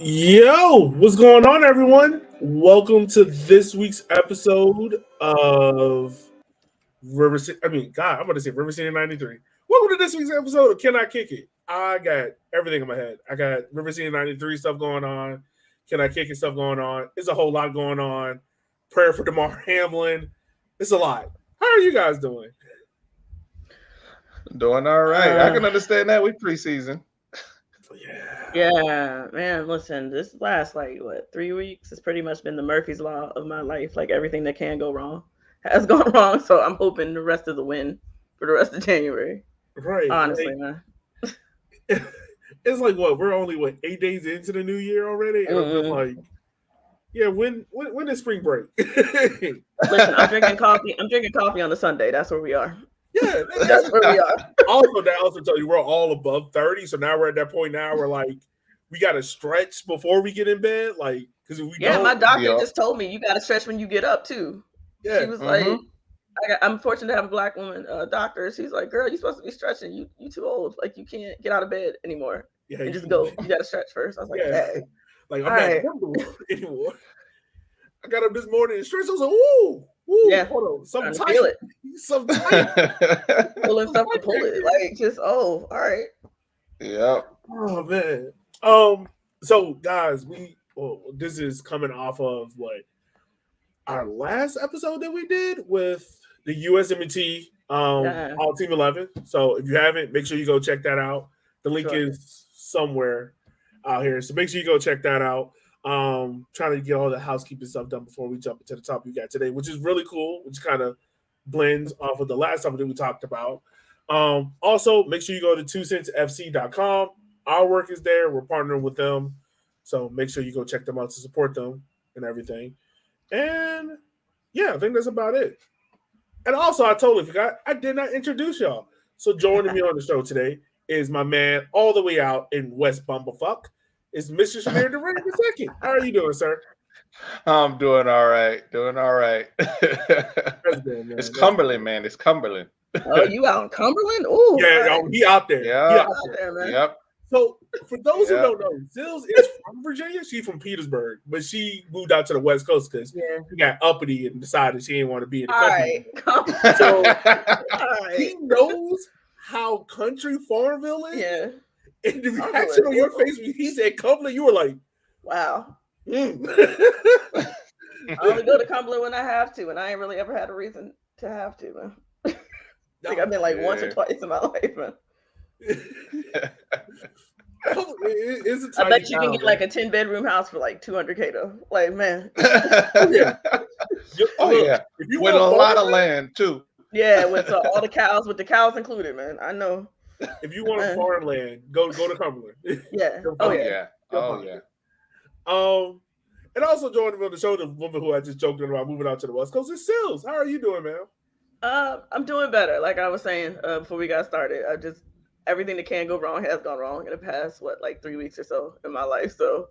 Yo, what's going on, everyone? Welcome to this week's episode of River City. God, I'm going to say River City 93. Welcome to this week's episode of Can I Kick It? I got everything in my head. I got River City 93 stuff going on. Can I Kick It stuff going on? It's a whole lot going on. Prayer for DeMar Hamlin. It's a lot. How are you guys doing? Doing all right. I can understand that. We preseason. Yeah, man, listen, this last 3 weeks has pretty much been the Murphy's Law of my life. Like everything that can go wrong has gone wrong. So I'm hoping the rest of the win for the rest of January. Right. Honestly, man. It's like we're only 8 days into the new year already? And I'm just like, yeah, when is spring break? Listen, I'm drinking coffee. I'm drinking coffee on a Sunday. That's where we are. Yeah, that's where we are. That also tells you we're all above 30. So now we're at that point now where we got to stretch before we get in bed. Because if we don't, my doctor just told me you got to stretch when you get up too. Yeah, she was like, I'm fortunate to have a Black woman doctor. She's like, girl, you're supposed to be stretching. You too old. Like you can't get out of bed anymore. Yeah, and just go. You got to stretch first. I was like, hey. I'm not anymore. I got up this morning and stretched. I was like, ooh. Yeah, hold on. Something tight. Feel it. Something tight. Pulling stuff to pull it. All right. Yeah. Oh man. So guys, this is coming off of our last episode that we did with the USMT All Team 11. So if you haven't, make sure you go check that out. The link is somewhere out here. So make sure you go check that out. Trying to get all the housekeeping stuff done before we jump into the topic we got today, which is really cool, which kind of blends off of the last topic that we talked about. Also, make sure you go to 2centsfc.com. Our work is there. We're partnering with them. So make sure you go check them out to support them and everything. And yeah, I think that's about it. And also, I totally forgot, I did not introduce y'all. So joining me on the show today is my man all the way out in West Bumblefuck. It's Mr. Shamir Durant II. How are you doing, sir? I'm doing all right. That's good, man. It's Cumberland, man. It's Cumberland. Oh, you out in Cumberland? Oh, yeah, he out there. Yeah, he out there, man. Yep. So, for those who don't know, Zills is from Virginia. She's from Petersburg, but she moved out to the West Coast because she got uppity and decided she didn't want to be in the country. Right. So, he knows how country Farmville is. Yeah. And the reaction on your face when he said Cumberland, you were like, wow. I only go to Cumberland when I have to, and I ain't really ever had a reason to have to, man. I think I've been once or twice in my life, man. I bet you can get a 10-bedroom house for $200K though. Man. Yeah. If you with a lot of land too. Yeah, with all the cows, with the cows included, man. I know. If you want farmland, go to Cumberland. Yeah. And also joining me on the show, the woman who I just joked about moving out to the West Coast is Sills. How are you doing, man? I'm doing better. Like I was saying before we got started, everything that can go wrong has gone wrong in the past 3 weeks or so in my life. So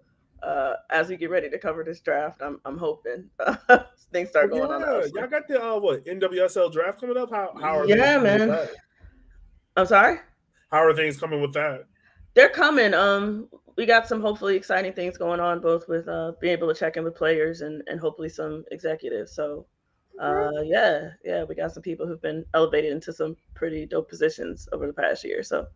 as we get ready to cover this draft, I'm hoping things start going on. Y'all got the NWSL draft coming up. How are man? I'm sorry. How are things coming with that? They're coming. We got some hopefully exciting things going on, both with being able to check in with players and hopefully some executives. So, we got some people who've been elevated into some pretty dope positions over the past year. So,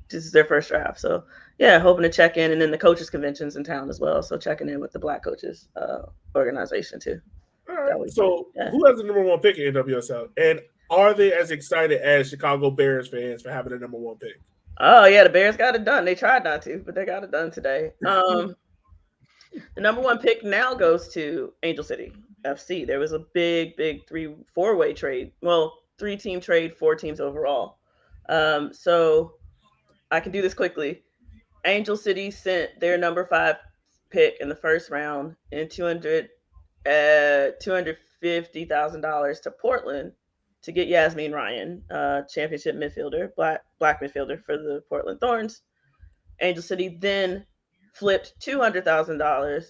this is their first draft. So, hoping to check in, and then the coaches conventions in town as well. So, checking in with the Black coaches organization too. All right. So, who has the number one pick in NWSL? And are they as excited as Chicago Bears fans for having the number one pick? Oh, yeah, the Bears got it done. They tried not to, but they got it done today. The number one pick now goes to Angel City FC. There was a big 4-way trade. Well, 3-team trade, 4 teams overall. So I can do this quickly. Angel City sent their number 5 pick in the first round and $250,000 to Portland to get Yasmin Ryan, championship midfielder, black midfielder for the Portland Thorns. Angel City then flipped $200,000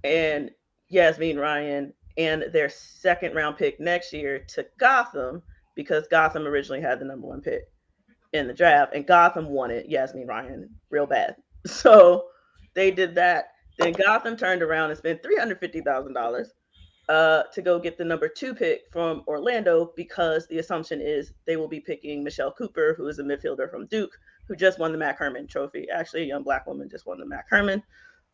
and Yasmin Ryan and their second round pick next year to Gotham because Gotham originally had the number 1 pick in the draft and Gotham wanted Yasmin Ryan real bad. So They did that. Then Gotham turned around and spent $350,000 to go get the number 2 pick from Orlando, because the assumption is they will be picking Michelle Cooper, who is a midfielder from Duke, who just won the Mac Herman Trophy. Actually, a young black woman just won the Mac Herman.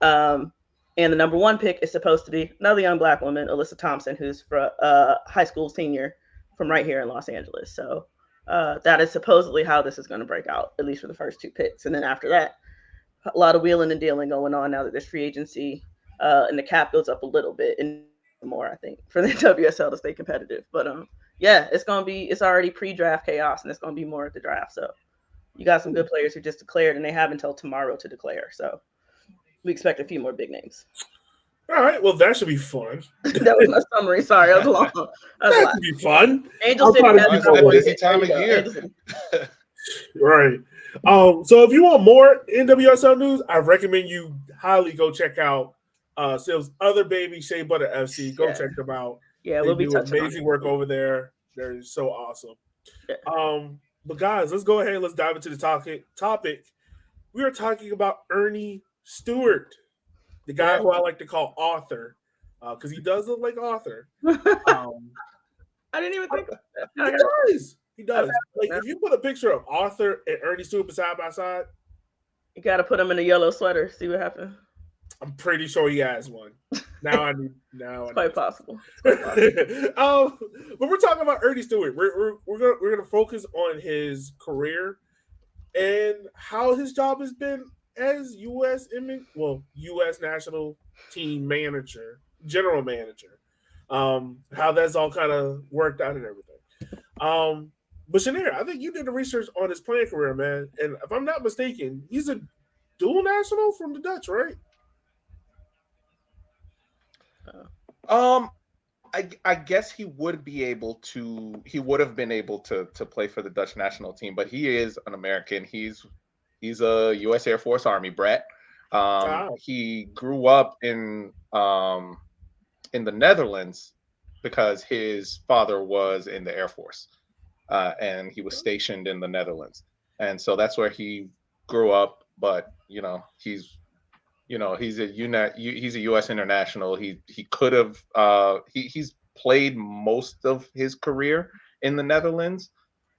And the number 1 pick is supposed to be another young black woman, Alyssa Thompson, who's from high school senior from right here in Los Angeles. So that is supposedly how this is going to break out, at least for the first 2 picks. And then after that, a lot of wheeling and dealing going on now that there's free agency, and the cap goes up a little bit and more, I think, for the WSL to stay competitive. But yeah, it's already pre-draft chaos, and it's gonna be more at the draft. So you got some good players who just declared, and they have until tomorrow to declare. So we expect a few more big names. All right, well, that should be fun. That was my summary. Sorry, that was long. That could be fun. Angel City has a busy time of year. Right. So if you want more NWSL news, I recommend you highly go check out Syl's other baby, Shea Butter FC. Go check them out. Yeah, they we'll be do touching amazing work over there. They're so awesome. Yeah. But guys, let's go ahead and let's dive into the topic. We are talking about Ernie Stewart, the guy who I like to call Author, because he does look like Author. I didn't even think of that. He does. Like, if you put a picture of Arthur and Ernie Stewart side by side, you got to put him in a yellow sweater. See what happens. I'm pretty sure he has one. Now it's quite possible. But we're talking about Ernie Stewart. We're gonna focus on his career and how his job has been as U.S. national team manager, general manager. How that's all kind of worked out and everything. But Shanair, I think you did the research on his playing career, man. And if I'm not mistaken, he's a dual national from the Dutch, right? I guess he would have been able to play for the Dutch national team, but he is an American. He's a U.S. Air Force Army brat. He grew up in the Netherlands because his father was in the Air Force. And he was stationed in the Netherlands, and so that's where he grew up. But he's a U.S. international. He could have he's played most of his career in the Netherlands.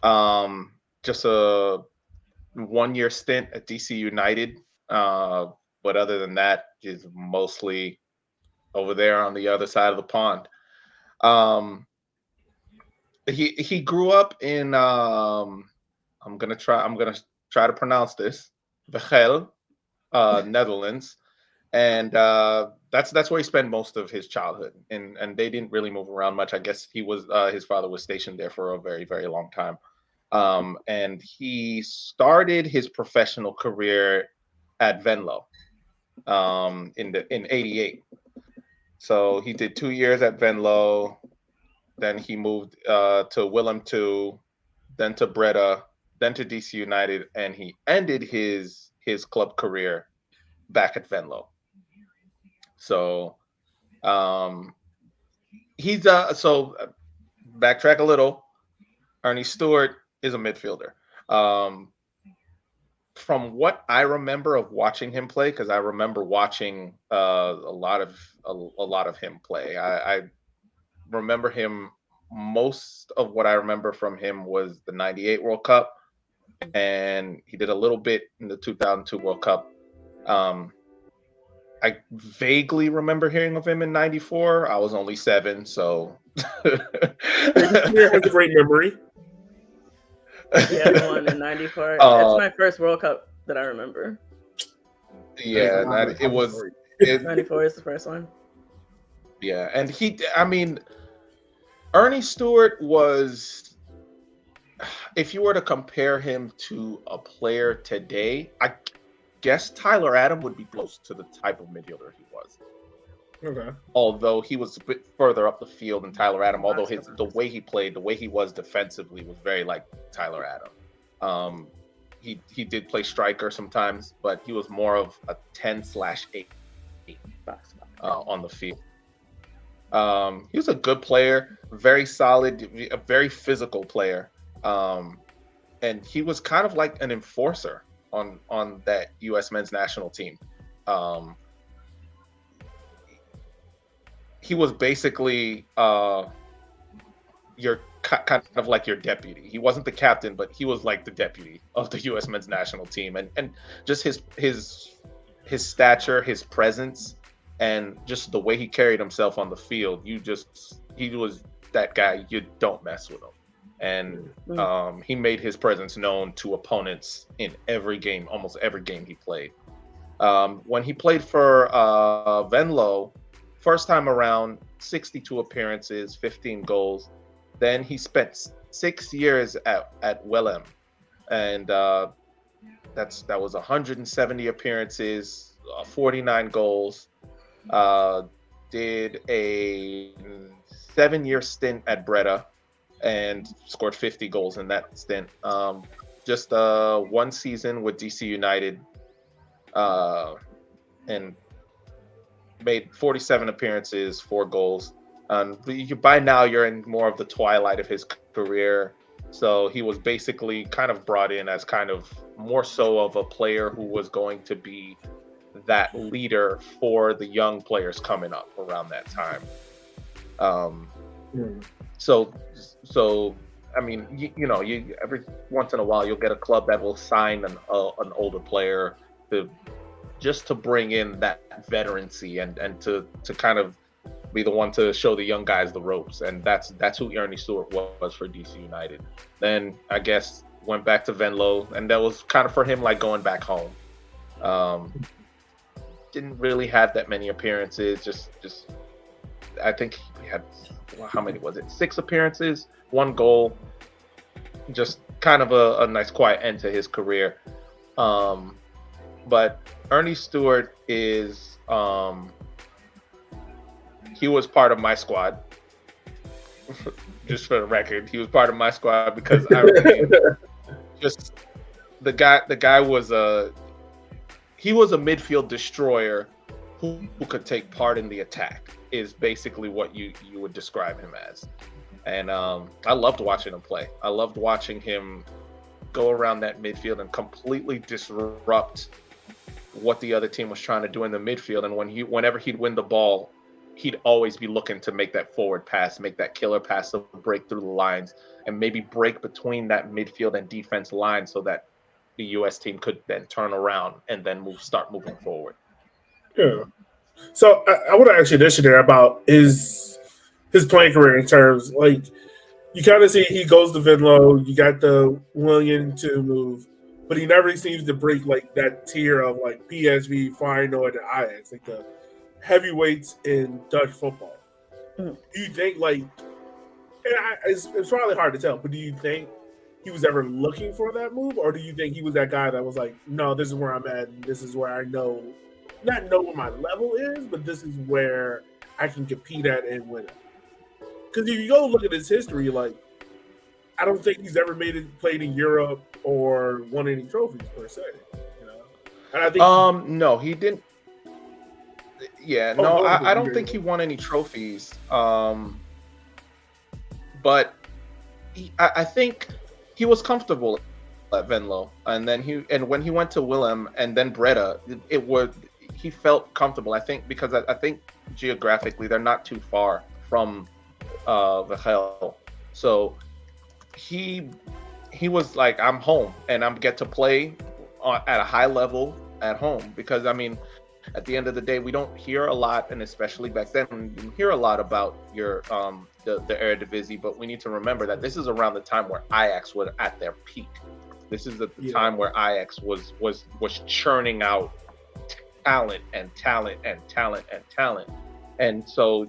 Just a 1-year stint at DC United, but other than that, he's mostly over there on the other side of the pond. He grew up in I'm gonna try to pronounce this, Vechel, Netherlands, and that's where he spent most of his childhood. And they didn't really move around much. I guess his father was stationed there for a very, very long time. And he started his professional career at Venlo in '88. So he did 2 years at Venlo. Then he moved to Willem II, then to Breda, then to DC United, and he ended his club career back at Venlo. So backtrack a little. Ernie Stewart is a midfielder. From what I remember of watching him play, because I remember watching a lot of him play. I remember him. Most of what I remember from him was the '98 World Cup, and he did a little bit in the 2002 World Cup. I vaguely remember hearing of him in '94. I was only 7, so. Has a great memory. Yeah, the one in '94. That's my first World Cup that I remember. Yeah, it was. 94 is the first one. Yeah, and Ernie Stewart was, if you were to compare him to a player today, I guess Tyler Adam would be close to the type of midfielder he was. Okay. Although he was a bit further up the field than Tyler Adam, although the way he played, the way he was defensively was very like Tyler Adam. He did play striker sometimes, but he was more of a 10/8 on the field. He was a good player, very solid, a very physical player, and he was kind of like an enforcer on that U.S. men's national team. he was basically your kind of like your deputy. He wasn't the captain, but he was like the deputy of the U.S. men's national team, and just his stature, his presence, and just the way he carried himself on the field. He was that guy. You don't mess with him, and he made his presence known to opponents in every game, almost every game he played. When he played for Venlo, first time around, 62 appearances, 15 goals. Then he spent 6 years at Willem, and that was 170 appearances, 49 goals. Did a 7-year stint at Breda and scored 50 goals in that stint. Just one season with DC United, and made 47 appearances, 4 goals. By now, you're in more of the twilight of his career. So he was basically kind of brought in as kind of more so of a player who was going to be that leader for the young players coming up around that time. So I mean, you every once in a while you'll get a club that will sign an older player to bring in that veterancy and to kind of be the one to show the young guys the ropes, and that's who Ernie Stewart was for DC United. Then I guess went back to Venlo, and that was kind of for him like going back home. Didn't really have that many appearances. Just I think he had, how many was it? 6 appearances, 1 goal. Just kind of a nice quiet end to his career. But Ernie Stewart is he was part of my squad. Just for the record, he was part of my squad because I really just the guy was he was a midfield destroyer who could take part in the attack, is basically what you would describe him as. And I loved watching him play. I loved watching him go around that midfield and completely disrupt what the other team was trying to do in the midfield. And whenever he'd win the ball, he'd always be looking to make that forward pass, make that killer pass to break through the lines, and maybe break between that midfield and defense line so that the U.S. team could then turn around and then start moving forward. Yeah. So I want to ask you this there about his playing career in terms, like, you kind of see he goes to Venlo, you got the William to move, but he never seems to break like that tier of like PSV, Feyenoord, and Ajax, like the heavyweights in Dutch football. Do you think it's probably hard to tell, but do you think he was ever looking for that move, or do you think he was that guy that was like, no, this is where I'm at, and this is where I not know what my level is, but this is where I can compete at and win it? Because if you go look at his history, like, I don't think he's ever played in Europe or won any trophies per se. And I think no, he didn't. Yeah, no, I don't think he won any trophies. But I think he was comfortable at Venlo, and when he went to Willem and then Breda, he felt comfortable. I think because I think geographically they're not too far from Vechel, so he was like, I'm home and I'm get to play at a high level at home, because I mean, at the end of the day, we don't hear a lot, and especially back then, we didn't hear a lot about your the Eredivisie, but we need to remember that this is around the time where Ajax was at their peak. This is the time where Ajax was churning out talent and talent and talent and talent, and so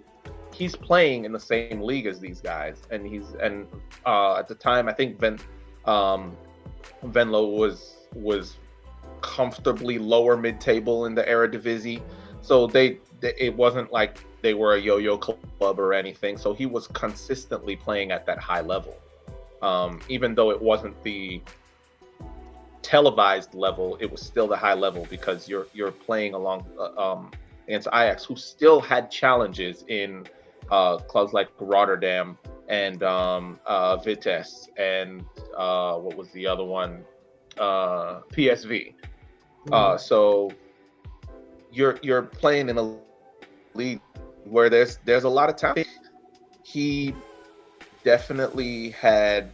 he's playing in the same league as these guys, and at the time I think Venlo was comfortably lower mid-table in the Eredivisie, so it wasn't like they were a yo-yo club or anything. So he was consistently playing at that high level, even though it wasn't the televised level. It was still the high level because you're playing along against Ajax, who still had challenges in clubs like Rotterdam and Vitesse and what was the other one? PSV. So you're playing in a league where there's a lot of talent. He definitely had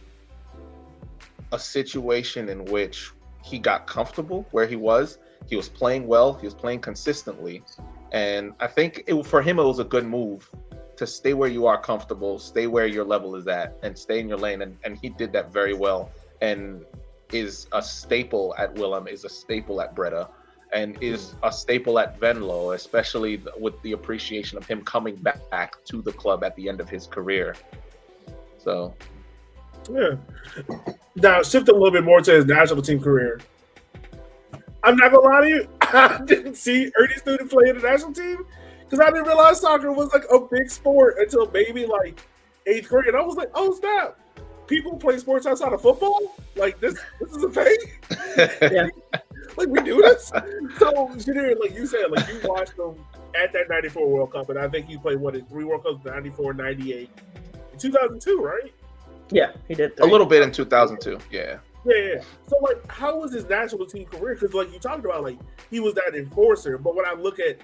a situation in which he got comfortable where he was. He was playing well. He was playing consistently, and I think for him it was a good move to stay where you are comfortable, stay where your level is at, and stay in your lane. And he did that very well, and is a staple at Willem, is a staple at Breda, and is a staple at Venlo, especially with the appreciation of him coming back to the club at the end of his career. So, yeah. Now, shift a little bit more to his national team career. I'm not gonna lie to you, I didn't see Ernie Student play in the national team because I didn't realize soccer was like a big sport until maybe like 8th grade. And I was like, oh snap, people play sports outside of football? Like this is a thing? Yeah. Like we do this? So, Shadir, like you said, like you watched them at that 94 World Cup, and I think he played, in 3 World Cups, 94, 98, in 2002, right? Yeah, he did 3. A little bit in 2002, yeah. Yeah. So, like, how was his national team career? Because, like, you talked about, like, he was that enforcer. But when I look at,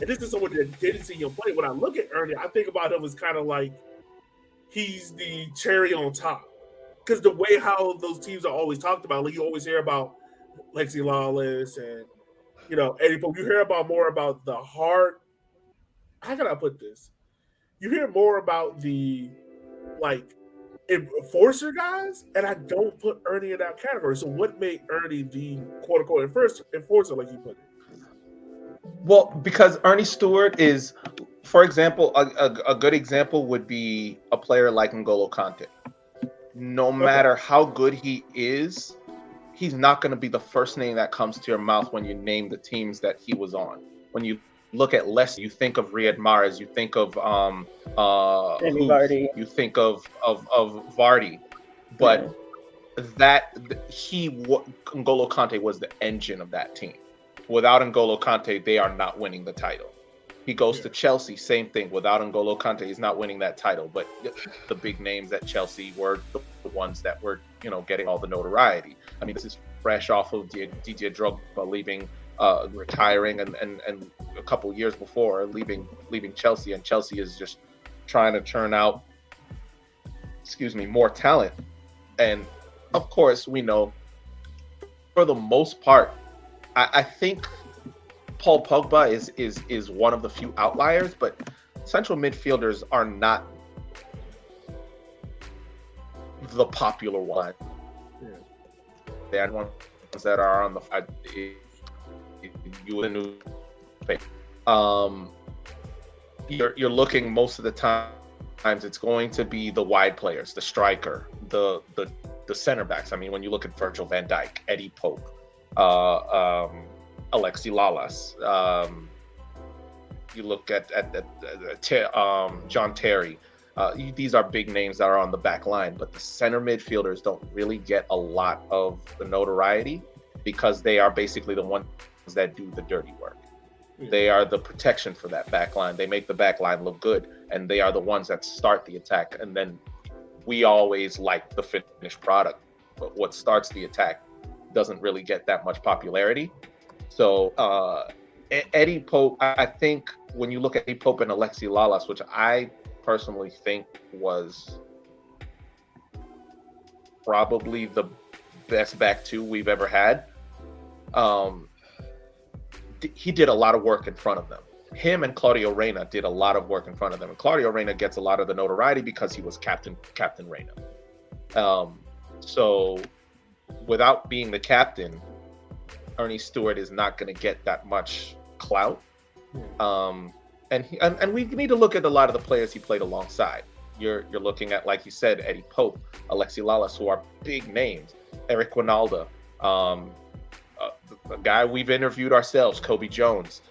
and this is someone that didn't see him play, when I look at Ernie, I think about him as kind of like he's the cherry on top. Because the way how those teams are always talked about, like, you always hear about Lexi Lawless and, Eddie Pope. You hear more about the hard, how can I put this? You hear more about the, like, enforcer guys, and I don't put Ernie in that category. So what made Ernie the quote unquote enforcer, like you put it? Well, because Ernie Stewart is, for example, a good example would be a player like N'Golo Kante. No matter how good he is, he's not going to be the first name that comes to your mouth when you name the teams that he was on. When you look at Leicester, you think of Riyad Mahrez, you think of Vardy. You think of Vardy, but N'Golo Kante was the engine of that team. Without N'Golo Kante, they are not winning the title. He goes to Chelsea, same thing. Without N'Golo Kante, he's not winning that title. But the big names at Chelsea were the ones that were, getting all the notoriety. I mean, this is fresh off of Didier Drogba leaving, retiring, and a couple years before leaving Chelsea, and Chelsea is just trying to churn out, more talent. And of course, we know for the most part, I think Paul Pogba is one of the few outliers, but central midfielders are not the popular one. Yeah. They are ones that are on the you're looking most of the times it's going to be the wide players, the striker, the center backs. I mean, when you look at Virgil van Dijk, Eddie Pope, Alexi Lalas, you look at John Terry. These are big names that are on the back line, but the center midfielders don't really get a lot of the notoriety because they are basically the ones that do the dirty work. They are the protection for that back line. They make the back line look good, and they are the ones that start the attack. And then we always like the finished product, but what starts the attack doesn't really get that much popularity. So Eddie Pope, I think when you look at Eddie Pope and Alexi Lalas, which I personally think was probably the best back two we've ever had, he did a lot of work in front of them. Him and Claudio Reyna did a lot of work in front of them. And Claudio Reyna gets a lot of the notoriety because he was Captain Reyna. So without being the captain, Ernie Stewart is not going to get that much clout. And we need to look at a lot of the players he played alongside. You're looking at, like you said, Eddie Pope, Alexi Lalas, who are big names. Eric Winalda, a guy we've interviewed ourselves, Kobe Jones.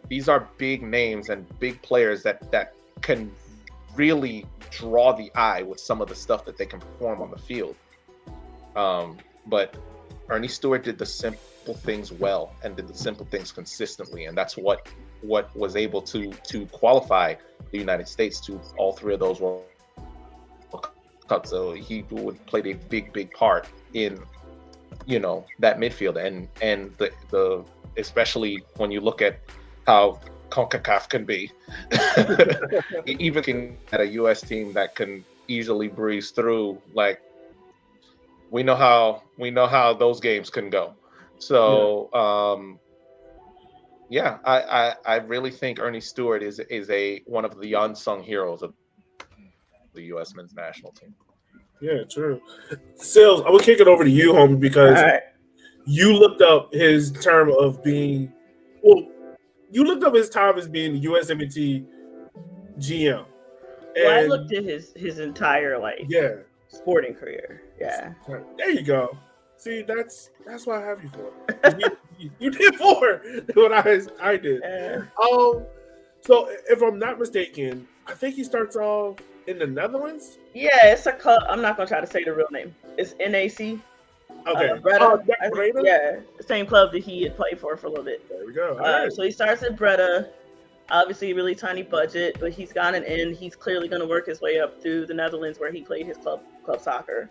These are big names and big players that can really draw the eye with some of the stuff that they can perform on the field. But Ernie Stewart did the simple things well and did the simple things consistently, and that's what was able to qualify the United States to all three of those World Cups. So he would play a big part in that midfield, and the especially when you look at how CONCACAF can be. Even at a U.S. team that can easily breeze through, like we know how those games can go. So I really think Ernie Stewart is a one of the unsung heroes of the U.S. men's national team. Yeah, true. Sales, I would kick it over to you, homie, All because right. you looked up his term of being, well, you looked up his time as being USMNT GM. Well, I And looked at his entire like yeah, sporting career. Yeah. there you go. See, that's what I have you for. 'Cause you did more than what I did. So if I'm not mistaken, I think he starts off in the Netherlands. Yeah, it's a club. I'm not gonna try to say the real name. It's NAC. Okay. Breda. Breda? Yeah, the same club that he had played for a little bit. There we go. All right. So he starts at Breda. Obviously, really tiny budget, but he's got an in. He's clearly going to work his way up through the Netherlands, where he played his club soccer.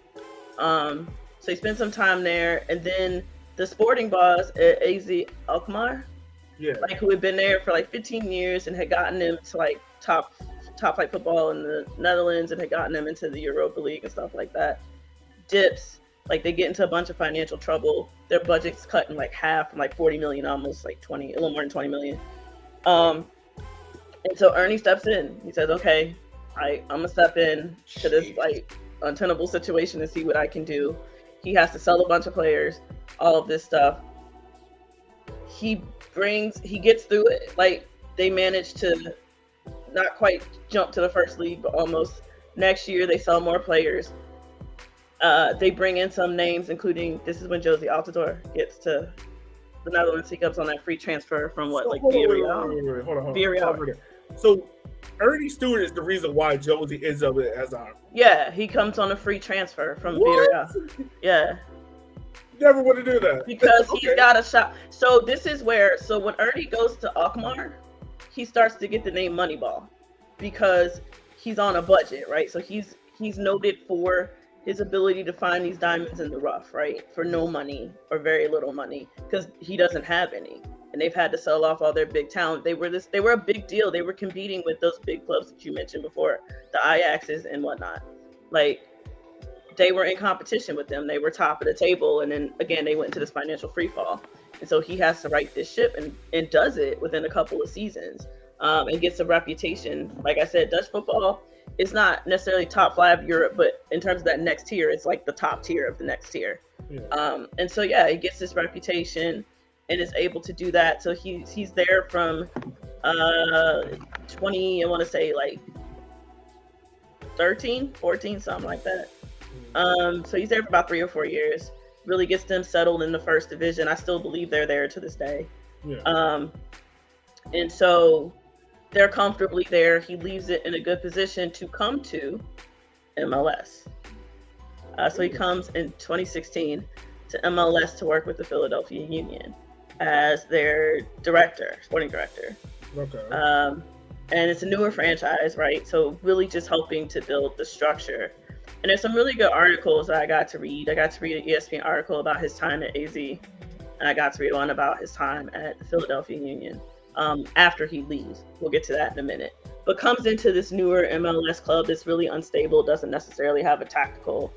So he spent some time there, and then the sporting boss at AZ Alkmaar, like who had been there for like 15 years and had gotten him to like top flight football in the Netherlands and had gotten them into the Europa League and stuff like that. Dips, like they get into a bunch of financial trouble. Their budget's cut in like half, from like 40 million, almost like 20, a little more than 20 million. And so Ernie steps in. He says, "Okay, I'm gonna step in to this like untenable situation and see what I can do." He has to sell a bunch of players, all of this stuff. He gets through it. Like they managed to not quite jump to the first league, but almost. Next year they sell more players. They bring in some names, including this is when Josie Altidore gets to the Netherlands. He comes on that free transfer from Villarreal. Hold on. So Ernie Stewart is the reason why Josie ends up as our. Yeah, he comes on a free transfer from Villarreal. Yeah. Never want to do that. Because he's got a shot. So this is where, when Ernie goes to Alkmaar, he starts to get the name Moneyball because he's on a budget, right? So he's noted for his ability to find these diamonds in the rough, right? For no money or very little money, because he doesn't have any. And they've had to sell off all their big talent. They were a big deal. They were competing with those big clubs that you mentioned before, the Ajaxes and whatnot. Like, they were in competition with them. They were top of the table. And then again, they went into this financial free fall. And so he has to right this ship and does it within a couple of seasons, and gets a reputation. Like I said, Dutch football is not necessarily top 5 Europe, but in terms of that next tier, it's like the top tier of the next tier. Yeah. And so, he gets this reputation and is able to do that. So he's there from 20, I want to say like 13, 14, something like that. So he's there for about 3 or 4 years. Really gets them settled in the first division. I still believe they're there to this day. Yeah. And so they're comfortably there. He leaves it in a good position to come to MLS. So he comes in 2016 to MLS to work with the Philadelphia Union as their sporting director. Okay. And it's a newer franchise, right? So really just helping to build the structure. And there's some really good articles that I got to read. I got to read an ESPN article about his time at AZ, and I got to read one about his time at the Philadelphia Union after he leaves. We'll get to that in a minute. But comes into this newer MLS club that's really unstable, doesn't necessarily have a tactical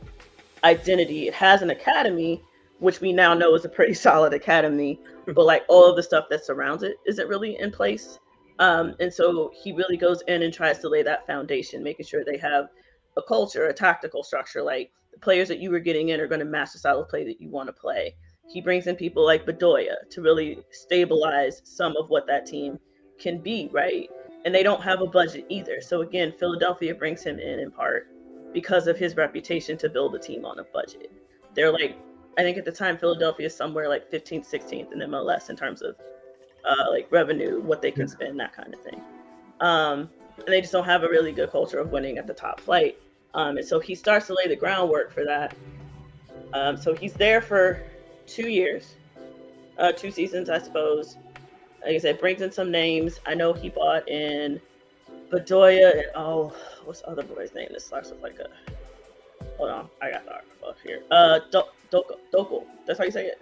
identity. It has an academy, which we now know is a pretty solid academy, but like all of the stuff that surrounds it isn't really in place. And so he really goes in and tries to lay that foundation, making sure they have a culture, a tactical structure. Like the players that you were getting in are going to match the style of play that you want to play. He brings in people like Bedoya to really stabilize some of what that team can be, right? And they don't have a budget either. So again, Philadelphia brings him in part because of his reputation to build a team on a budget. They're like, I think at the time, Philadelphia is somewhere like 15th, 16th in MLS in terms of like revenue, what they can spend, that kind of thing. And they just don't have a really good culture of winning at the top flight. And so he starts to lay the groundwork for that. So he's there for 2 years, 2 seasons, I suppose. Like I said, brings in some names. I know he bought in Bedoya and what's the other boy's name? This starts with like a. Hold on, I got the article up here. Dokel. That's how you say it.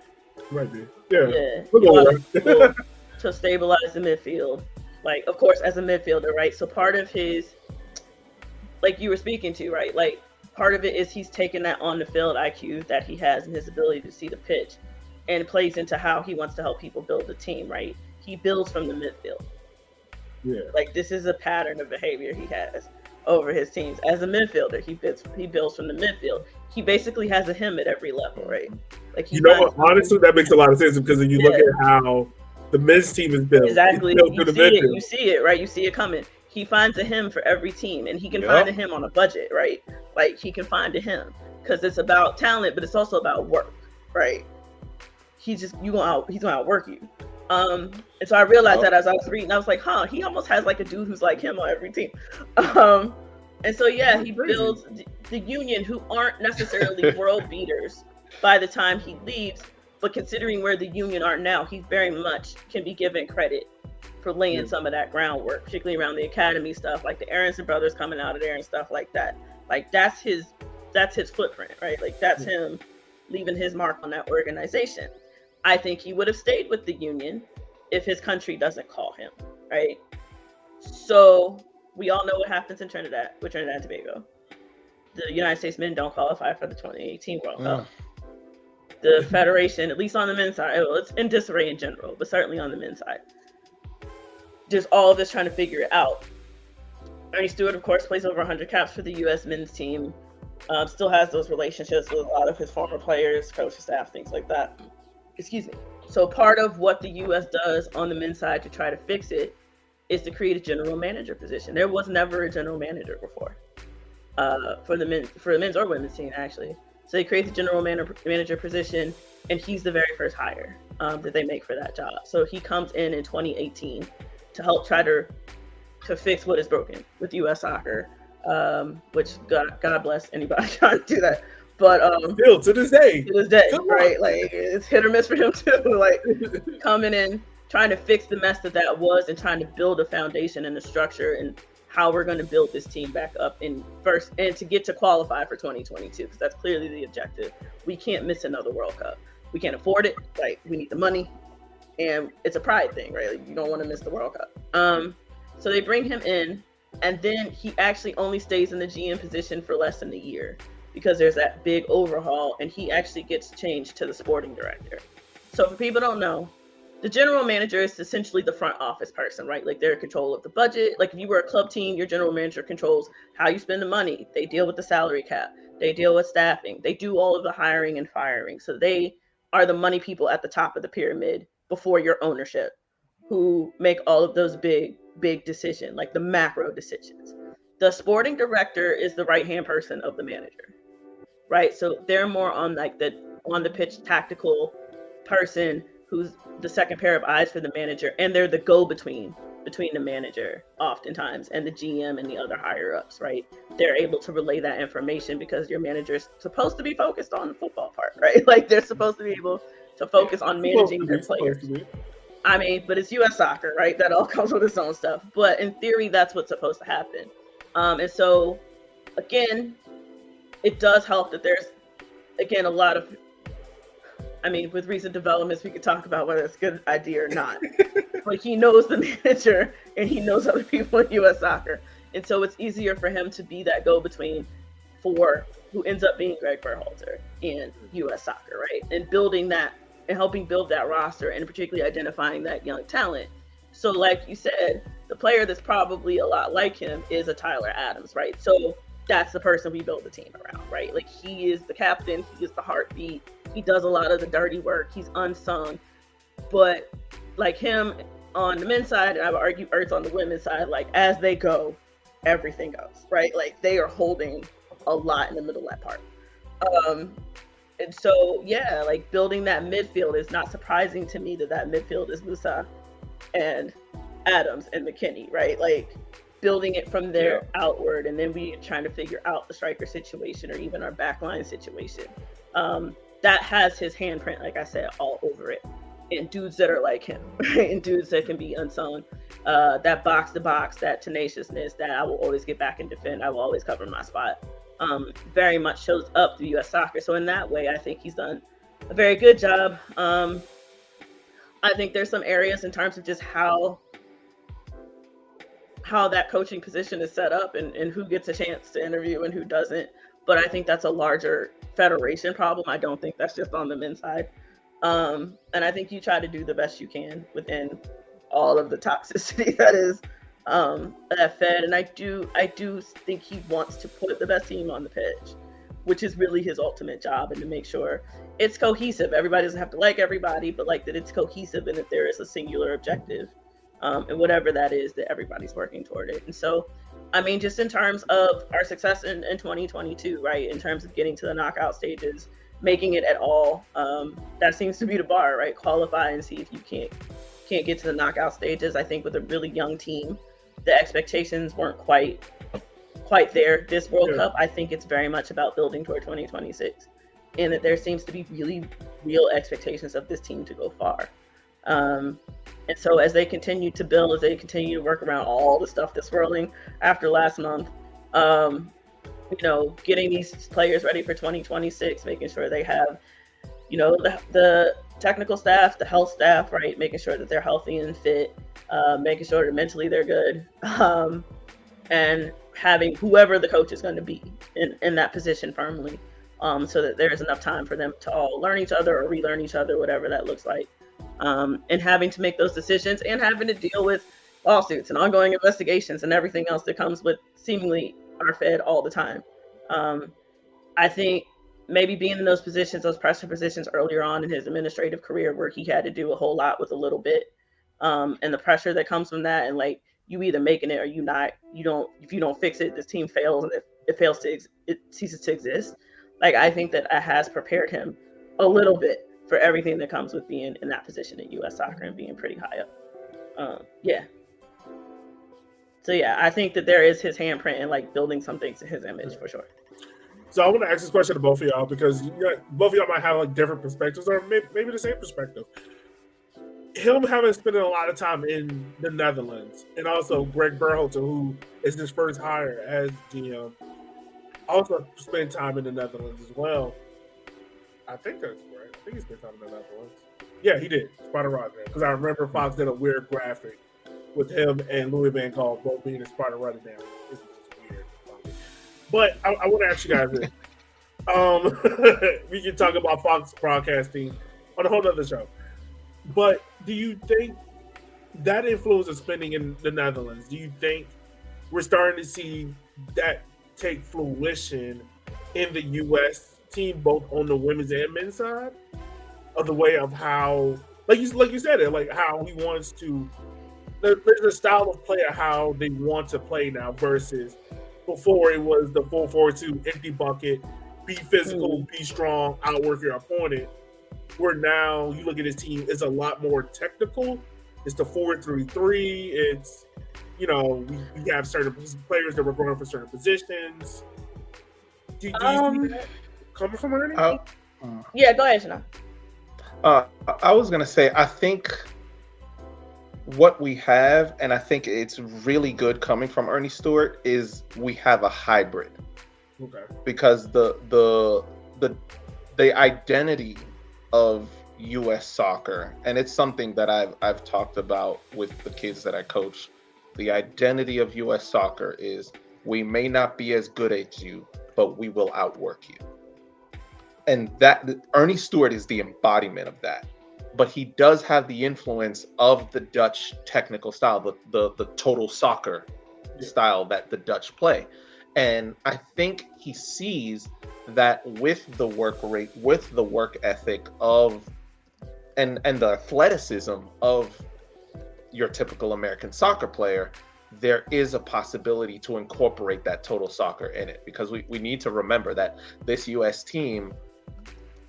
Right there. Yeah. Yeah, We'll he go wants with people that. to stabilize the midfield. Like, of course, as a midfielder, right? So part of his, like you were speaking to, right? Like, part of it is he's taken that on the field IQ that he has and his ability to see the pitch and plays into how he wants to help people build the team, right? He builds from the midfield. Yeah. Like, this is a pattern of behavior he has over his teams. As a midfielder, he builds from the midfield. He basically has a him at every level, right? Like, he You know finds what? Honestly, that makes a lot of sense because if you look Yeah. at how the men's team is built, Exactly. it's built You through the see it. midfield. You see it, right? You see it coming. He finds a him for every team, and he can Yep. find a him on a budget, right? Like, he can find a him because it's about talent, but it's also about work, right? He's gonna outwork you. And so I realized Yep. that as I was reading, I was like, huh, he almost has like a dude who's like him on every team. Um, and so yeah, That's he crazy. builds the Union, who aren't necessarily world beaters by the time he leaves, but considering where the Union are now, he very much can be given credit for laying Yeah. some of that groundwork, particularly around the academy stuff, like the Aronson brothers coming out of there and stuff like that. Like, that's his footprint, right? Like, that's him leaving his mark on that organization. I think he would have stayed with the Union if his country doesn't call him, right? So we all know what happens in Trinidad with Trinidad and Tobago. The United States men don't qualify for the 2018 World Cup. The Federation, at least on the men's side, well, it's in disarray in general, but certainly on the men's side, just all of this trying to figure it out. Ernie Stewart, of course, plays over 100 caps for the U.S. men's team. Still has those relationships with a lot of his former players, coaching staff, things like that. Excuse me. So part of what the U.S. does on the men's side to try to fix it is to create a general manager position. There was never a general manager before for the men's or women's team, actually. So they create the general manager position, and he's the very first hire that they make for that job. So he comes in 2018 to help try to fix what is broken with U.S. soccer, which God bless anybody trying to do that. But still to this day, right? Like, it's hit or miss for him too. Like, coming in, trying to fix the mess that was, and trying to build a foundation and a structure and how we're going to build this team back up in first, and to get to qualify for 2022, because that's clearly the objective. We can't miss another World Cup. We can't afford it. Like, we need the money, and it's a pride thing, right? Like, you don't want to miss the World Cup. So they bring him in, and then he actually only stays in the GM position for less than a year, because there's that big overhaul, and he actually gets changed to the sporting director. So for people who don't know, the general manager is essentially the front office person, right? Like, they're in control of the budget. Like, if you were a club team, your general manager controls how you spend the money. They deal with the salary cap. They deal with staffing. They do all of the hiring and firing. So they are the money people at the top of the pyramid before your ownership, who make all of those big decisions, like the macro decisions. The sporting director is the right-hand person of the manager, right? So they're more on like the on the pitch tactical person who's the second pair of eyes for the manager, and they're the go-between between the manager oftentimes and the GM and the other higher ups, right? They're able to relay that information because your manager is supposed to be focused on the football part, right? Like, they're supposed to be able to focus on managing their players. I mean, but it's U.S. soccer, right? That all comes with its own stuff. But in theory, that's what's supposed to happen. And so, again, it does help that there's, again, a lot of, I mean, with recent developments, we could talk about whether it's a good idea or not. But he knows the manager, and he knows other people in U.S. soccer. And so it's easier for him to be that go-between for who ends up being Greg Berhalter in U.S. soccer, right? And building that, and helping build that roster, and particularly identifying that young talent. So like you said, the player that's probably a lot like him is a Tyler Adams, right? So that's the person we build the team around, right? Like, he is the captain, he is the heartbeat, he does a lot of the dirty work, he's unsung. But like him on the men's side, and I would argue Ertz on the women's side, like, as they go, everything goes, right? Like, they are holding a lot in the middle of that part. And so, yeah, like, building that midfield is not surprising to me that midfield is Musa and Adams and McKinney, right? Like, building it from there outward, and then we trying to figure out the striker situation or even our backline situation. That has his handprint, like I said, all over it. And dudes that are like him, right? And dudes that can be unsung. That box to box, that tenaciousness, that I will always get back and defend, I will always cover my spot. Very much shows up through U.S. soccer. So in that way, I think he's done a very good job. I think there's some areas in terms of just how that coaching position is set up and who gets a chance to interview and who doesn't. But I think that's a larger federation problem. I don't think that's just on the men's side. And I think you try to do the best you can within all of the toxicity that is that Fed. And I do think he wants to put the best team on the pitch, which is really his ultimate job, and to make sure it's cohesive. Everybody doesn't have to like everybody, but like that it's cohesive and that there is a singular objective, and whatever that is, that everybody's working toward it. And so, I mean, just in terms of our success in 2022, right, in terms of getting to the knockout stages, making it at all, that seems to be the bar, right? Qualify and see if you can't get to the knockout stages. I think with a really young team, the expectations weren't quite there this World Cup. I think it's very much about building toward 2026, and that there seems to be really real expectations of this team to go far. And so as they continue to build, as they continue to work around all the stuff that's swirling after last month, getting these players ready for 2026, making sure they have, the technical staff, the health staff, right, making sure that they're healthy and fit, making sure that mentally they're good, and having whoever the coach is going to be in that position firmly, so that there's enough time for them to all learn each other or relearn each other, whatever that looks like, and having to make those decisions and having to deal with lawsuits and ongoing investigations and everything else that comes with seemingly our Fed all the time. I think maybe being in those positions, those pressure positions earlier on in his administrative career, where he had to do a whole lot with a little bit, and the pressure that comes from that, and like, you either making it or you not. If you don't fix it, this team fails, and if it ceases to exist. Like, I think that has prepared him a little bit for everything that comes with being in that position in U.S. soccer and being pretty high up. So yeah, I think that there is his handprint in like building some things in his image for sure. So I want to ask this question to both of y'all, because both of y'all might have like different perspectives, or maybe the same perspective. Him having spent a lot of time in the Netherlands, and also Greg Berhalter, who is his first hire as GM, also spent time in the Netherlands as well. I think that's right. I think he spent time in the Netherlands. Yeah, he did. Sparta Rotterdam. Because I remember Fox did a weird graphic with him and Louis Van Gaal both being in Sparta Rotterdam. This is just weird. But I want to ask you guys this. We can talk about Fox broadcasting on a whole other show. But do you think that influence of spending in the Netherlands, do you think we're starting to see that take fruition in the U.S. team, both on the women's and men's side, of the way of how, like you said it, like how he wants to, there's a style of play of how they want to play now versus before it was the 4-4-2, empty bucket, be physical, be strong, outwork your opponent. Where now you look at his team, it's a lot more technical. It's the 4-3-3. It's, we have certain players that were going for certain positions. Do you see that coming from Ernie? Yeah, go ahead, Shana. I was going to say, I think what we have, and I think it's really good coming from Ernie Stewart, is we have a hybrid. Okay. Because the identity of U.S. soccer, and it's something that I've talked about with the kids that I coach. The identity of U.S. soccer is, we may not be as good as you, but we will outwork you. And that Ernie Stewart is the embodiment of that. But he does have the influence of the Dutch technical style, the total soccer style that the Dutch play. And I think he sees that with the work rate, with the work ethic of, and the athleticism of your typical American soccer player, there is a possibility to incorporate that total soccer in it. Because we need to remember that this U.S. team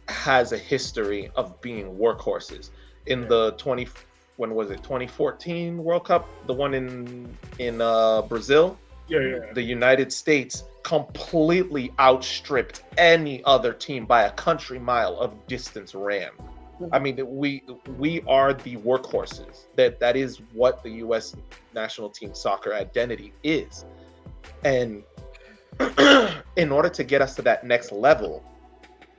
has a history of being workhorses. In the 2014 World Cup, the one in Brazil, the United States completely outstripped any other team by a country mile of distance ran. I mean, we are the workhorses. That is what the U.S. national team soccer identity is. And in order to get us to that next level,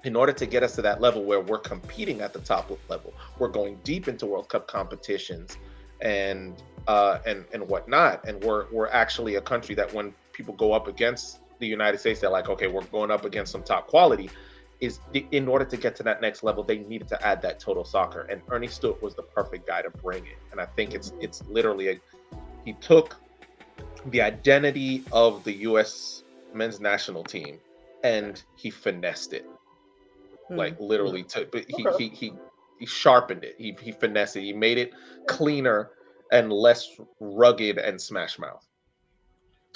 in order to get us to that level where we're competing at the top level, we're going deep into World Cup competitions and whatnot, and we're actually a country that when people go up against the United States, they're like, okay, we're going up against some top quality. In order to get to that next level, they needed to add that total soccer, and Ernie Stewart was the perfect guy to bring it. And I think it's literally he took the identity of the U.S. men's national team and he finessed it, like literally. But he sharpened it. He finessed it. He made it cleaner and less rugged and smash mouth.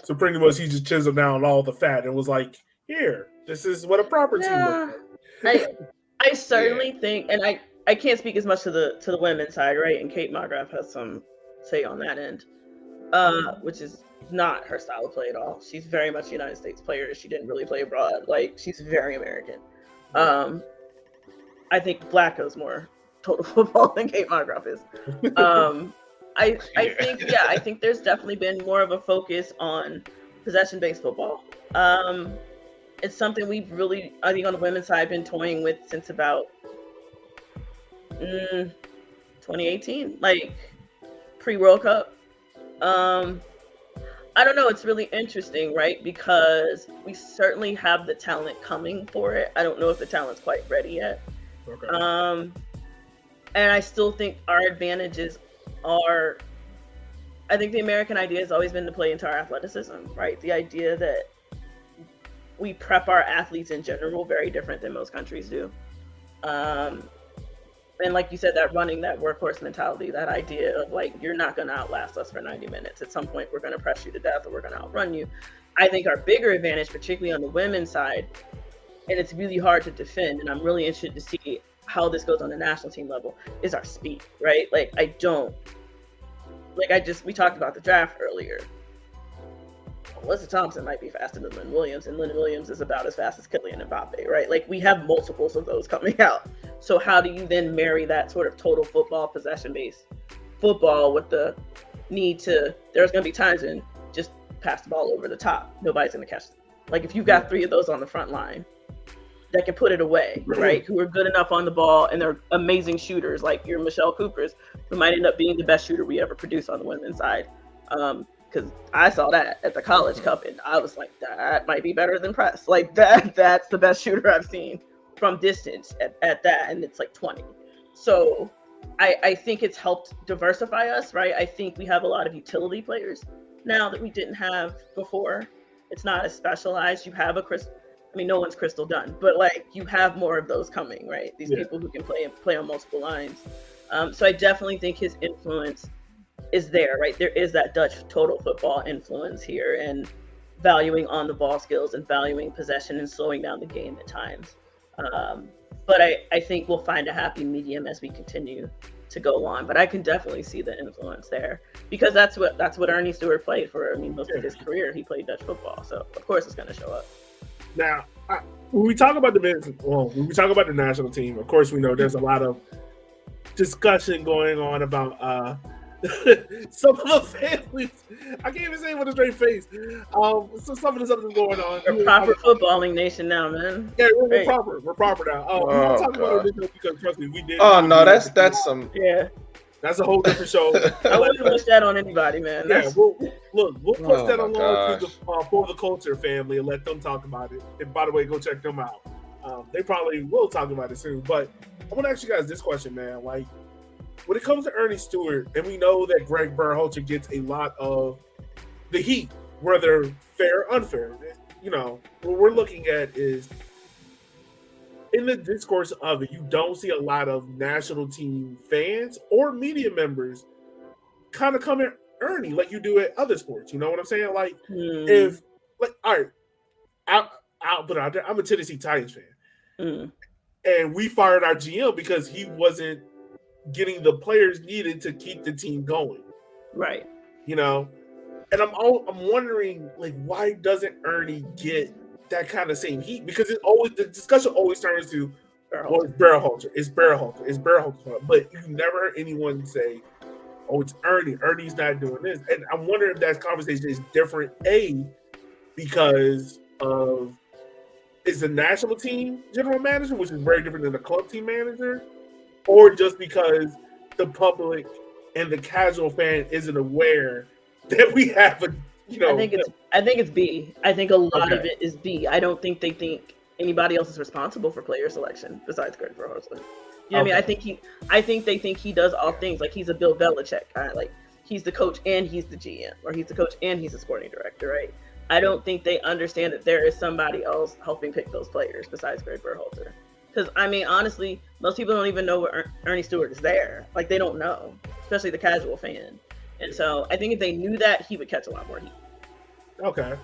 So pretty much, he just chiseled down all the fat and was like, "Here, this is what a proper team looks like." I certainly think, and I can't speak as much to the women's side, right? And Kate Margraf has some say on that end, which is not her style of play at all. She's very much a United States player. She didn't really play abroad. Like, she's very American. I think Blacko's more total football than Kate Margraf is. I think there's definitely been more of a focus on possession-based football. It's something we've really, I think on the women's side, been toying with since about 2018, like pre-World Cup. I don't know, it's really interesting, right? Because we certainly have the talent coming for it. I don't know if the talent's quite ready yet. Okay. And I still think our advantages are, I think the American idea has always been to play into our athleticism, right? The idea that we prep our athletes in general very different than most countries do. And like you said, that running, that workhorse mentality, that idea of like, you're not going to outlast us for 90 minutes. At some point, we're going to press you to death or we're going to outrun you. I think our bigger advantage, particularly on the women's side, and it's really hard to defend, and I'm really interested to see how this goes on the national team level, is our speed, right? Like, we talked about the draft earlier. Alyssa Thompson might be faster than Lynn Williams, and Lynn Williams is about as fast as Kylian Mbappe, right? Like, we have multiples of those coming out. So how do you then marry that sort of total football, possession-based football with the need to, there's going to be times when just pass the ball over the top. Nobody's going to catch them. Like, if you've got three of those on the front line that can put it away, right? Who are good enough on the ball and they're amazing shooters, like your Michelle Coopers, who might end up being the best shooter we ever produce on the women's side. Because I saw that at the College Cup, and I was like, that might be better than press. Like, that's the best shooter I've seen from distance at that, and it's like 20. So I think it's helped diversify us, right? I think we have a lot of utility players now that we didn't have before. It's not as specialized. You have no one's Crystal Dunn, but like, you have more of those coming, right? These people who can play on multiple lines. So I definitely think his influence is there, right? There is that Dutch total football influence here, and valuing on the ball skills and valuing possession and slowing down the game at times. But I think we'll find a happy medium as we continue to go on. But I can definitely see the influence there, because that's what Ernie Stewart played for. I mean, most of his career he played Dutch football, so of course it's going to show up. Now, when we talk about when we talk about the national team, of course we know there's a lot of discussion going on about some of the families. I can't even say it with a straight face. So some of the stuff that's going on. We're proper footballing nation now, man. Yeah, we're proper. We're proper now. We won't talk about it because trust me, we did. Oh no, that's some. Yeah. That's a whole different show. I wouldn't wish that on anybody, man. Yeah, we'll push that along to the For the Culture family and let them talk about it. And by the way, go check them out. They probably will talk about it soon. But I want to ask you guys this question, man. Like, when it comes to Ernie Stewart, and we know that Greg Berhalter gets a lot of the heat, whether fair or unfair. You know, what we're looking at is, in the discourse of it, you don't see a lot of national team fans or media members kind of come at Ernie like you do at other sports. You know what I'm saying? Like, if, like, all right, I'll put it out there. I'm a Tennessee Titans fan. And we fired our GM because he wasn't getting the players needed to keep the team going. Right. You know? And I'm wondering, like, why doesn't Ernie get that kind of same heat? Because the discussion always turns to, well, it's Berhalter. But you never heard anyone say, oh, it's Ernie. Ernie's not doing this. And I'm wondering if that conversation is different, because of is the national team general manager, which is very different than the club team manager, or just because the public and the casual fan isn't aware that we have a, I think it's B. I think a lot of it is B. I don't think they think anybody else is responsible for player selection besides Greg Berhalter. You know what I mean? I think they think he does all things. Like he's a Bill Belichick kind of like he's the coach and he's the GM, or he's the coach and he's the sporting director, right? I don't think they understand that there is somebody else helping pick those players besides Greg Berhalter. Because I mean, honestly, most people don't even know Ernie Stewart is there. Like they don't know, especially the casual fan. And so I think if they knew that, he would catch a lot more heat. Okay.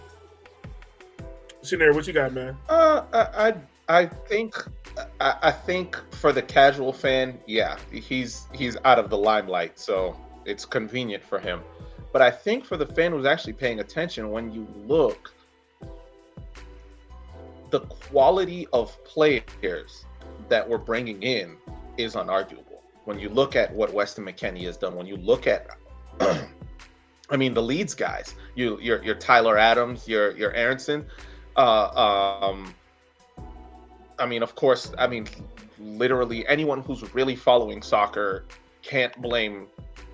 Scenario, what you got, man? I think for the casual fan, yeah, he's out of the limelight, so it's convenient for him. But I think for the fan who's actually paying attention, when you look, the quality of players that we're bringing in is unarguable. When you look at what Weston McKennie has done, when you look at, I mean, the Leeds guys, your Tyler Adams, your Aronson, I mean, of course, I mean, literally anyone who's really following soccer can't blame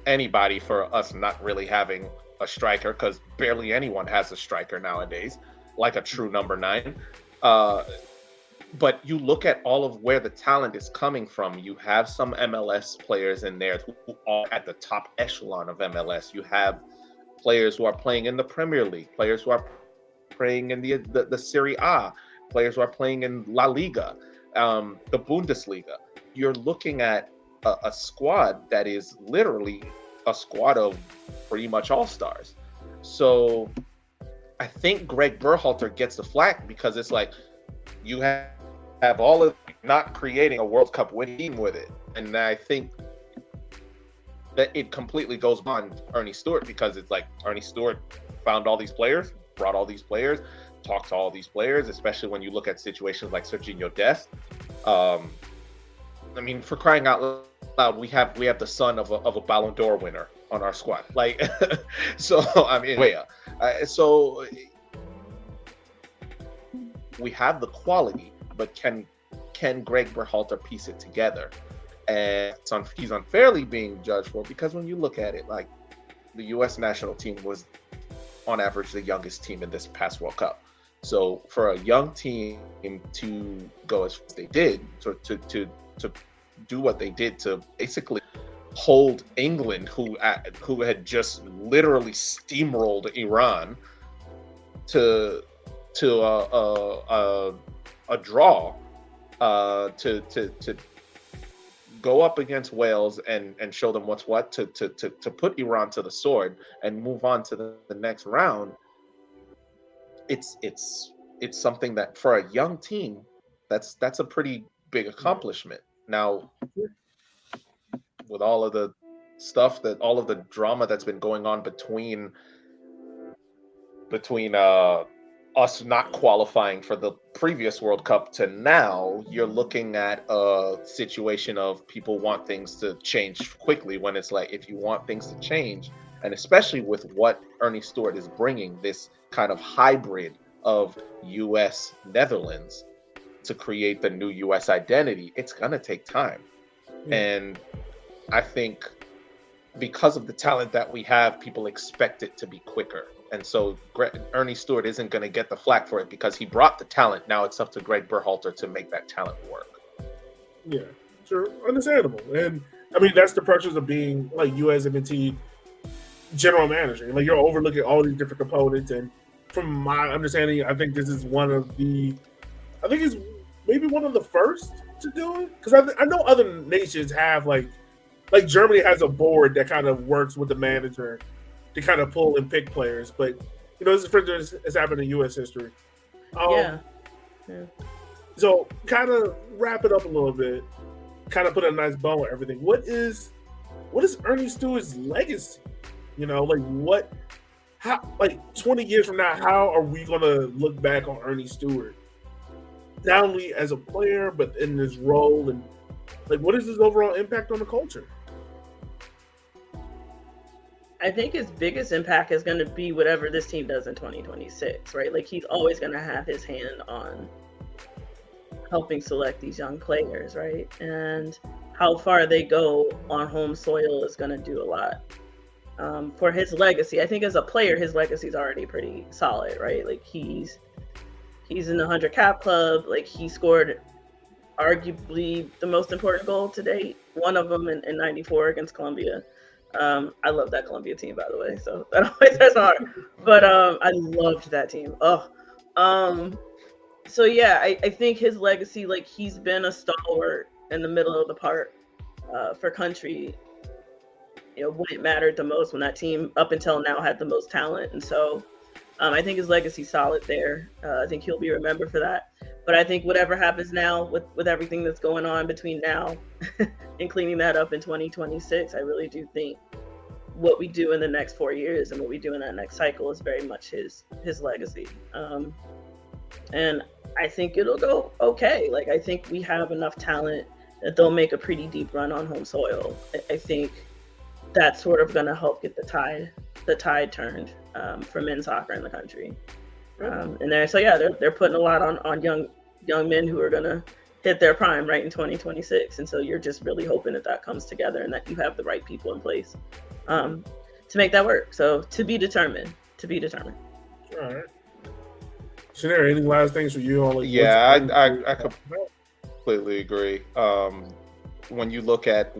anybody for us not really having a striker, because barely anyone has a striker nowadays, like a true number 9. But you look at all of where the talent is coming from. You have some MLS players in there who are at the top echelon of MLS. You have players who are playing in the Premier League, players who are playing in the Serie A, players who are playing in La Liga, the Bundesliga. You're looking at a squad that is literally a squad of pretty much all-stars. So I think Greg Berhalter gets the flack because it's like you have all of not creating a World Cup winning team with it. And I think that it completely goes beyond Ernie Stewart, because it's like Ernie Stewart found all these players, brought all these players, talked to all these players, especially when you look at situations like Serginho Dest. I mean, for crying out loud, we have the son of a Ballon d'Or winner on our squad. Like, so I mean, so we have the quality, but can Greg Berhalter piece it together? And he's unfairly being judged for, because when you look at it, like the U.S. national team was on average the youngest team in this past World Cup. So for a young team to go as they did, to do what they did, to basically hold England, who had just literally steamrolled Iran, to a draw, to go up against Wales and show them what's what, to put Iran to the sword and move on to the next round. It's something that for a young team, that's a pretty big accomplishment. Now, with all of the stuff, all of the drama that's been going on between us not qualifying for the previous World Cup to now, you're looking at a situation of people want things to change quickly, when it's like, if you want things to change, and especially with what Ernie Stewart is bringing, this kind of hybrid of US Netherlands to create the new US identity, it's going to take time. And I think because of the talent that we have, people expect it to be quicker. And so Ernie Stewart isn't going to get the flack for it because he brought the talent. Now it's up to Greg Berhalter to make that talent work. Yeah, sure. Understandable. And I mean, that's the pressures of being like USMNT general manager. Like, you're overlooking all these different components. And from my understanding, I think this is it's maybe one of the first to do it. Because I know other nations have like Germany has a board that kind of works with the manager to kind of pull and pick players, but this is for instance, it's happened in U.S. history. Yeah. So, kind of wrap it up a little bit. Kind of put a nice bow on everything. What is Ernie Stewart's legacy? How 20 years from now, how are we gonna look back on Ernie Stewart, not only as a player but in his role, and what is his overall impact on the culture? I think his biggest impact is going to be whatever this team does in 2026, right? Like, he's always going to have his hand on helping select these young players, right? And how far they go on home soil is going to do a lot. For his legacy, I think as a player, his legacy is already pretty solid, right? Like he's in the 100 cap club. Like he scored arguably the most important goal to date, one of them in 94 against Colombia. I love that Colombia team, by the way, so that always hurts my heart. But I loved that team. So yeah, I think his legacy, like he's been a stalwart in the middle of the park for country, when it mattered the most, when that team up until now had the most talent. And so I think his legacy's solid there. I think he'll be remembered for that. But I think whatever happens now with everything that's going on between now and cleaning that up in 2026, I really do think what we do in the next 4 years and what we do in that next cycle is very much his legacy. And I think it'll go okay. Like, I think we have enough talent that they'll make a pretty deep run on home soil. I think that's sort of going to help get the tide turned for men's soccer in the country. And they're putting a lot on young men who are going to hit their prime right in 2026. And so you're just really hoping that comes together and that you have the right people in place to make that work. So to be determined. All right. Shanera, any last things for you? I completely agree. When you look at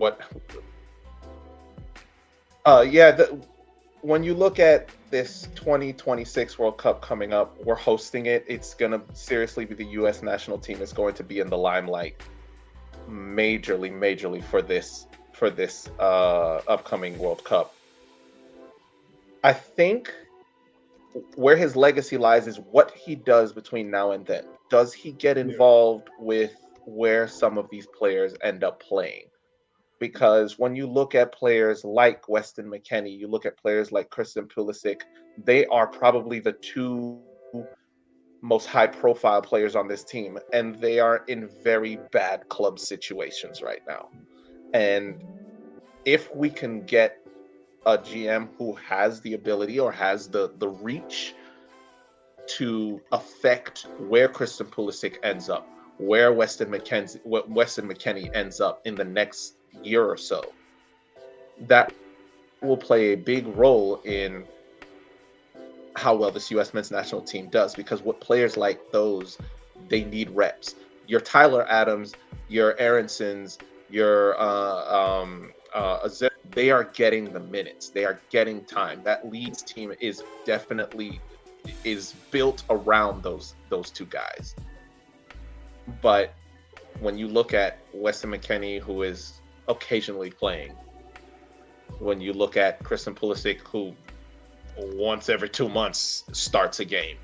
when you look at this 2026 World Cup coming up, we're hosting it. It's going to seriously be the U.S. national team is going to be in the limelight majorly for this upcoming World Cup. I think where his legacy lies is what he does between now and then. Does he get involved with where some of these players end up playing? Because when you look at players like Weston McKennie, you look at players like Christian Pulisic, they are probably the two most high-profile players on this team, and they are in very bad club situations right now. And if we can get a GM who has the ability or has the reach to affect where Christian Pulisic ends up, where Weston McKennie ends up in the next year or so, that will play a big role in how well this U.S. men's national team does, because with players like those, they need reps. Your Tyler Adams, your Aaronsons, your they are getting the minutes. They are getting time. That Leeds team is definitely built around those two guys. But when you look at Weston McKennie, who is occasionally playing, when you look at Christian Pulisic, who once every 2 months starts a game,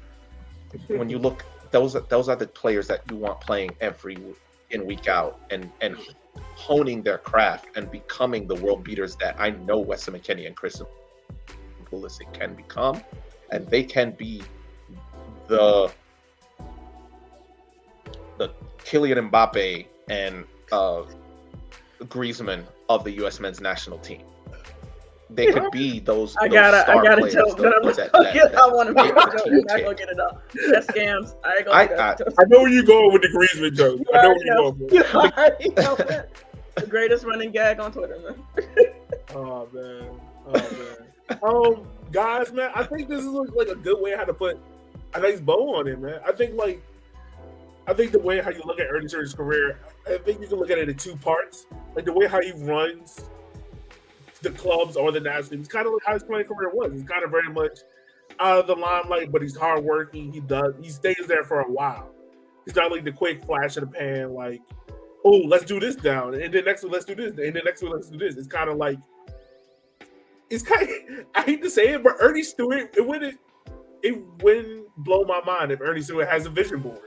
when you look, those are the players that you want playing every week out and honing their craft and becoming the world beaters that I know Weston McKennie and Christian Pulisic can become, and they can be the Kylian Mbappe and Griezmann of the U.S. men's national team. They could be those. I got a joke. I want to make a joke. I'm not gonna get it up. That's scams. I know where you're going with the Griezmann joke. I know where you're going with it. The greatest running gag on Twitter, man. Oh man. Guys, man, I think this is like a good way how to put a nice bow on it, man. I think the way how you look at Ernie Sturridge's career, I think you can look at it in two parts. Like the way how he runs the clubs or the national team. It's kind of like how his playing career was. He's kind of very much out of the limelight, but he's hardworking. He stays there for a while. He's not like the quick flash in the pan, like, oh, let's do this down, and then next one let's do this, and then next one let's do this. It's kind of like, I hate to say it, but Ernie Stewart, it wouldn't blow my mind if Ernie Stewart has a vision board.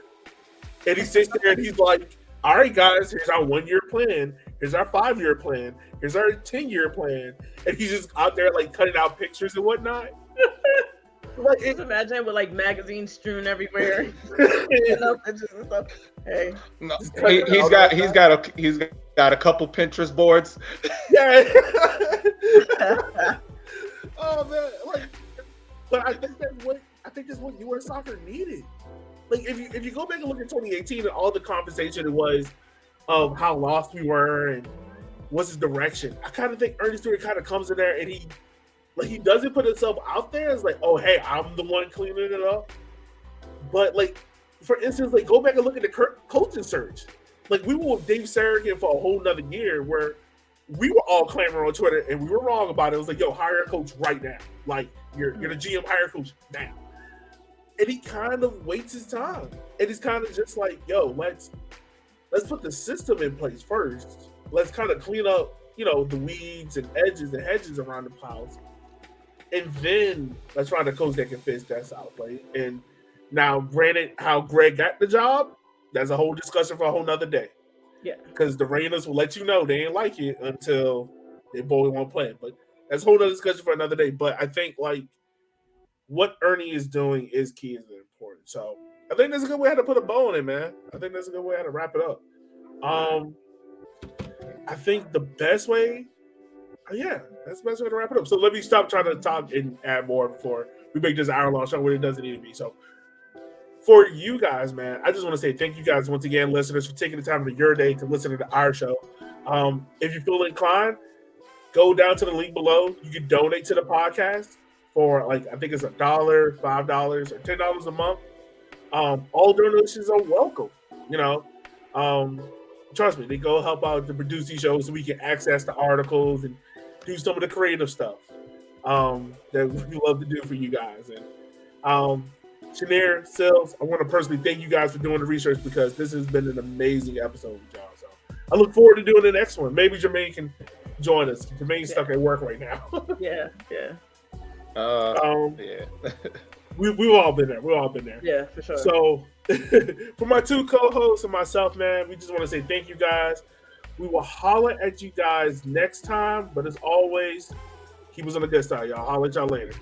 And he sits there and he's like, all right, guys, here's our 1-year plan. Here's our 5-year plan. Here's our 10-year plan. And he's just out there like cutting out pictures and whatnot. Like, just imagine with like magazines strewn everywhere. Pictures and stuff. Hey, no, he's got a couple Pinterest boards. Yeah. Oh man, like, but I think that's what U.S. soccer needed. like if you go back and look at 2018 and all the conversation it was of how lost we were and what's his direction, I kind of think Ernie Stewart kind of comes in there and he doesn't put himself out there as like, oh hey, I'm the one cleaning it up. But like, for instance, like go back and look at the coaching search. Like we were with Dave Sarachan for a whole nother year where we were all clamoring on Twitter and we were wrong about it. It was like, yo, hire a coach right now. Like you're the GM, hire a coach now. And he kind of waits his time. And he's kind of just like, yo, let's put the system in place first. Let's kind of clean up, the weeds and edges and hedges around the house. And then let's find a coach that can fix that out, right? And now, granted, how Greg got the job, that's a whole discussion for a whole nother day. Yeah. Because the Raiders will let you know they ain't like it until their boy won't play it. But that's a whole other discussion for another day. But I think, like, what Ernie is doing is key and important. So I think that's a good way to put a bow on it, man. I think that's a good way to wrap it up. I think the best way, that's the best way to wrap it up. So let me stop trying to talk and add more before we make this hour-long show where it doesn't need to be. So for you guys, man, I just want to say thank you guys once again, listeners, for taking the time of your day to listen to our show. If you feel inclined, go down to the link below. You can donate to the podcast for I think it's $1, $5, or $10 a month. All donations are welcome. Trust me, they go help out to produce these shows so we can access the articles and do some of the creative stuff that we love to do for you guys. And Shanir, Sills, I want to personally thank you guys for doing the research because this has been an amazing episode with y'all. So I look forward to doing the next one. Maybe Jermaine can join us. Jermaine's stuck at work right now. Yeah. We've all been there. We've all been there. Yeah, for sure. So for my two co-hosts and myself, man, we just want to say thank you guys. We will holler at you guys next time. But as always, keep us on the good side, y'all. Holler at y'all later.